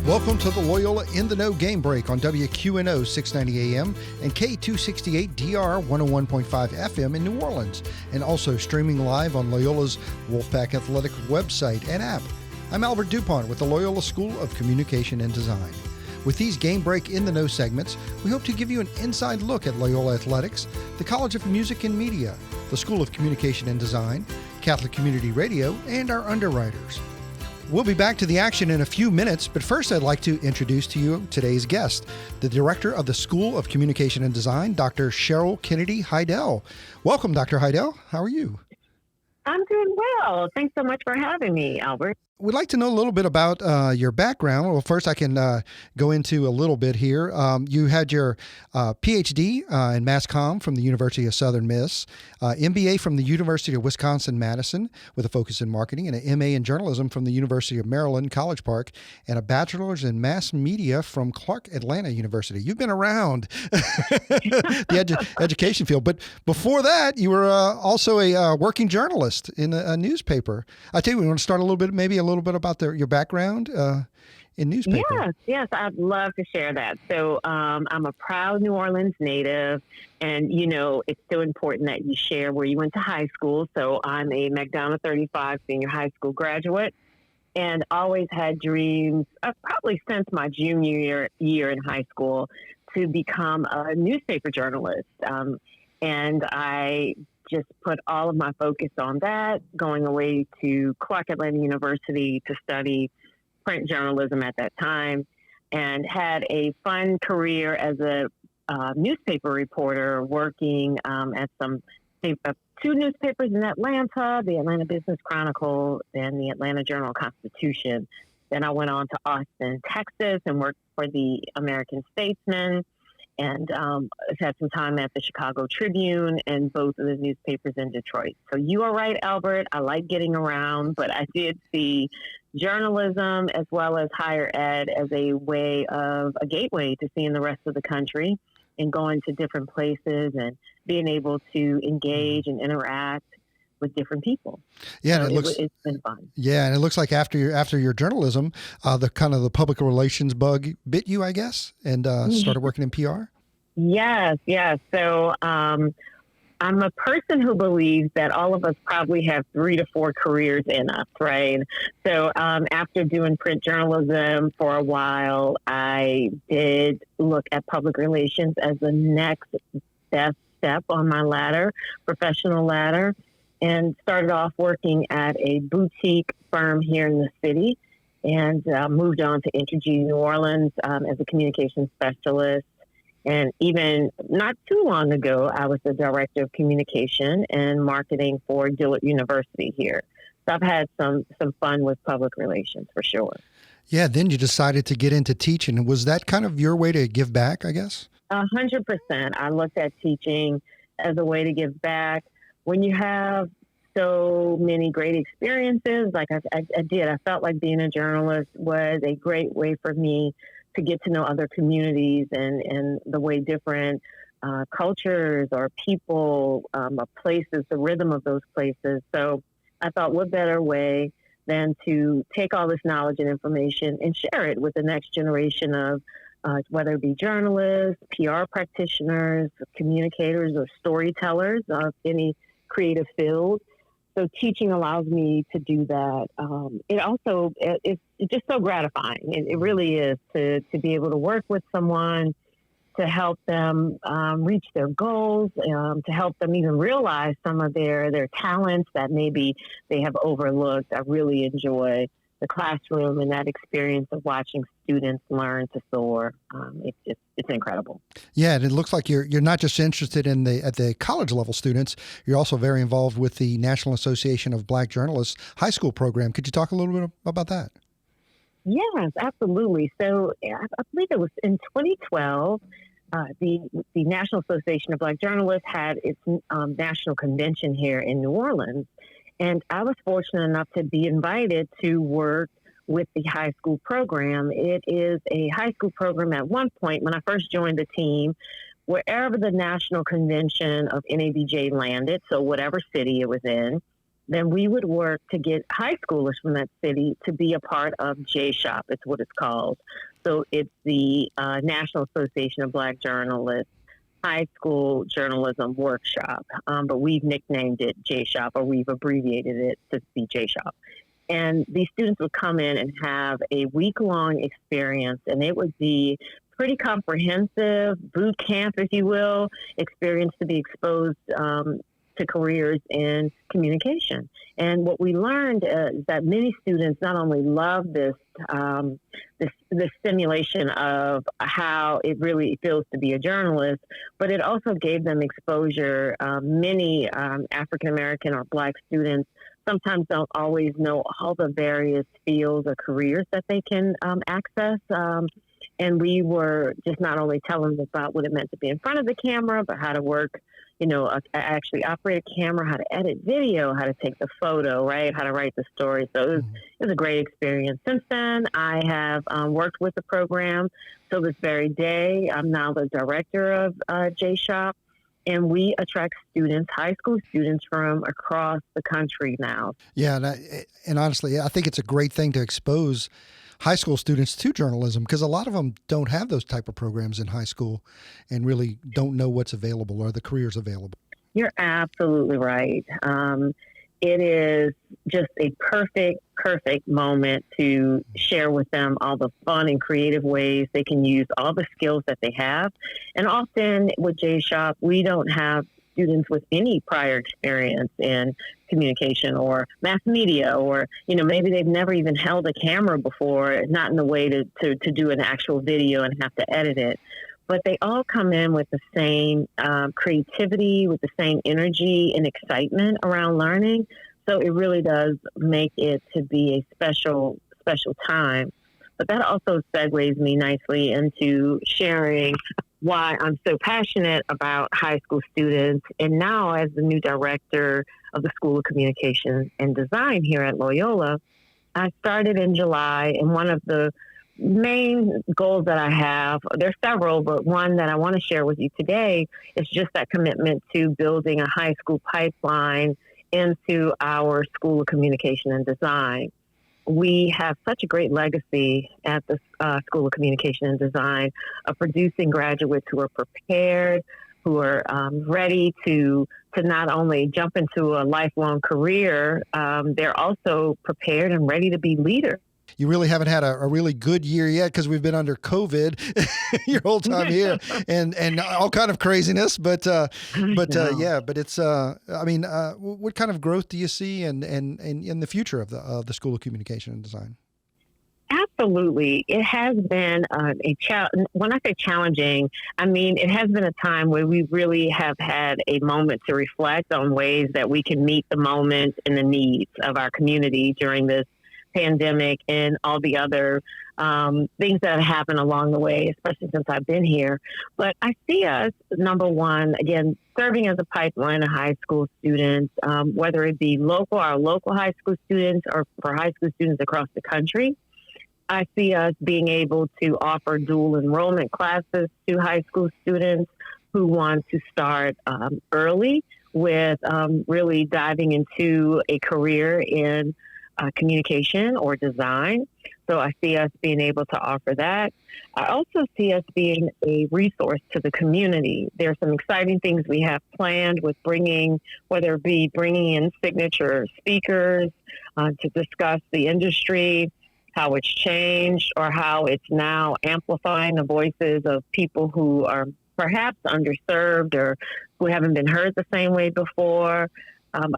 Welcome to the Loyola In the Know Game Break on WQNO 690 AM and K268 DR 101.5 FM in New Orleans, and also streaming live on Loyola's Wolfpack Athletic website and app. I'm Albert DuPont with the Loyola School of Communication and Design. With these Game Break In the Know segments, we hope to give you an inside look at Loyola Athletics, the College of Music and Media, the School of Communication and Design, Catholic Community Radio, and our underwriters. We'll be back to the action in a few minutes, but first I'd like to introduce to you today's guest, the Director of the School of Communication and Design, Dr. Sheryl Kennedy Haydel. Welcome, Dr. Haydel. How are you? I'm doing well. Thanks so much for having me, Albert. We'd like to know a little bit about your background. Well, first I can go into a little bit here. You had your PhD in Mass Comm from the University of Southern Miss, MBA from the University of Wisconsin-Madison with a focus in marketing, and an MA in journalism from the University of Maryland, College Park, and a bachelor's in mass media from Clark Atlanta University. You've been around the education field, but before that, you were also a working journalist in a newspaper. I tell you, we want to start a little bit about your background in newspaper. Yes, I'd love to share that. So I'm a proud New Orleans native, and it's so important that you share where you went to high school. So I'm a McDonough 35 senior high school graduate, and always had dreams, probably since my junior year in high school, to become a newspaper journalist. And I just put all of my focus on that, going away to Clark Atlanta University to study print journalism at that time, and had a fun career as a newspaper reporter, working at two newspapers in Atlanta, the Atlanta Business Chronicle and the Atlanta Journal-Constitution. Then I went on to Austin, Texas, and worked for the American Statesman, and had some time at the Chicago Tribune and both of the newspapers in Detroit. So you are right, Albert. I like getting around, but I did see journalism as well as higher ed as a gateway to seeing the rest of the country and going to different places and being able to engage and interact with different people. Yeah, so and it's been fun. Yeah, and it looks like after your journalism, the public relations bug bit you, I guess, and started working in PR. Yes. So I'm a person who believes that all of us probably have 3 to 4 careers in us, right? So after doing print journalism for a while, I did look at public relations as the next best step on my professional ladder. And started off working at a boutique firm here in the city, and moved on to Entergy New Orleans as a communications specialist. And even not too long ago, I was the director of communication and marketing for Dillard University here. So I've had some fun with public relations for sure. Yeah, then you decided to get into teaching. Was that kind of your way to give back, I guess? 100%. I looked at teaching as a way to give back. When you have so many great experiences, like I did, I felt like being a journalist was a great way for me to get to know other communities and the way different cultures or people, places, the rhythm of those places. So I thought, what better way than to take all this knowledge and information and share it with the next generation of whether it be journalists, PR practitioners, communicators, or storytellers of any creative field. So teaching allows me to do that. It also it's just so gratifying. It really is to be able to work with someone, to help them reach their goals, to help them even realize some of their talents that maybe they have overlooked. I really enjoy the classroom and that experience of watching students learn to soar. It's incredible. Yeah, and it looks like you're not just interested at the college level students. You're also very involved with the National Association of Black Journalists high school program. Could you talk a little bit about that? Yes, absolutely. So I believe it was in 2012. The National Association of Black Journalists had its national convention here in New Orleans. And I was fortunate enough to be invited to work with the high school program. It is a high school program at one point when I first joined the team, wherever the national convention of NABJ landed, so whatever city it was in, then we would work to get high schoolers from that city to be a part of J-Shop. It's what it's called. So it's the National Association of Black Journalists High School Journalism Workshop, but we've nicknamed it J-Shop, or we've abbreviated it to be J-Shop. And these students would come in and have a week-long experience, and it would be pretty comprehensive boot camp, if you will, experience to be exposed to careers in communication. And what we learned is that many students not only love this stimulation of how it really feels to be a journalist, but it also gave them exposure. Many African American or Black students sometimes don't always know all the various fields or careers that they can access. And we were just not only telling them about what it meant to be in front of the camera, but how to work, actually operate a camera, how to edit video, how to take the photo, right? How to write the story. So it was a great experience. Since then, I have worked with the program till this very day. I'm now the director of J-Shop, and we attract students, high school students from across the country now. Yeah, and honestly, I think it's a great thing to expose high school students to journalism, because a lot of them don't have those type of programs in high school and really don't know what's available or the careers available. You're absolutely right. It is just a perfect moment to share with them all the fun and creative ways they can use all the skills that they have. And often with J-Shop, we don't have students with any prior experience in communication or mass media, or, maybe they've never even held a camera before, not in the way to do an actual video and have to edit it. But they all come in with the same creativity, with the same energy and excitement around learning. So it really does make it to be a special time. But that also segues me nicely into sharing why I'm so passionate about high school students. And now, as the new director of the School of Communication and Design here at Loyola, I started in July, and one of the main goals that I have, there's several, but one that I want to share with you today is just that commitment to building a high school pipeline into our School of Communication and Design. We have such a great legacy at the School of Communication and Design of producing graduates who are prepared, who are ready to not only jump into a lifelong career, they're also prepared and ready to be leaders. You really haven't had a really good year yet, because we've been under COVID your whole time here and all kind of craziness. But it's what kind of growth do you see and in the future of the School of Communication and Design? Absolutely. It has been when I say challenging, I mean, it has been a time where we really have had a moment to reflect on ways that we can meet the moment and the needs of our community during this pandemic and all the other things that have happened along the way, especially since I've been here. But I see us, number one, again, serving as a pipeline of high school students, whether it be our local high school students or for high school students across the country. I see us being able to offer dual enrollment classes to high school students who want to start early with really diving into a career in communication or design. So I see us being able to offer that. I also see us being a resource to the community. There are some exciting things we have planned with whether it be bringing in signature speakers to discuss the industry, how it's changed, or how it's now amplifying the voices of people who are perhaps underserved or who haven't been heard the same way before.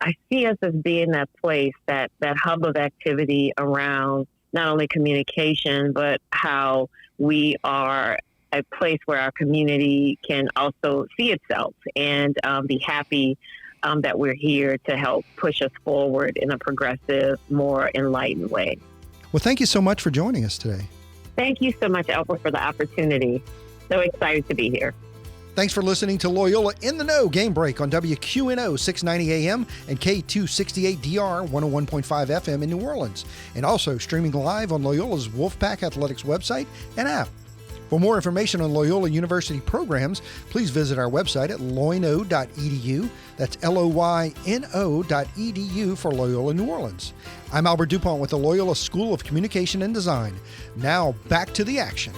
I see us as being that place, that hub of activity around not only communication, but how we are a place where our community can also see itself and be happy that we're here to help push us forward in a progressive, more enlightened way. Well, thank you so much for joining us today. Thank you so much, Alpha, for the opportunity. So excited to be here. Thanks for listening to Loyola in the Know Game Break on WQNO 690 AM and K268DR 101.5 FM in New Orleans, and also streaming live on Loyola's Wolfpack Athletics website and app. For more information on Loyola University programs, please visit our website at loyno.edu. That's LOYNO.edu for Loyola New Orleans. I'm Albert DuPont with the Loyola School of Communication and Design. Now back to the action.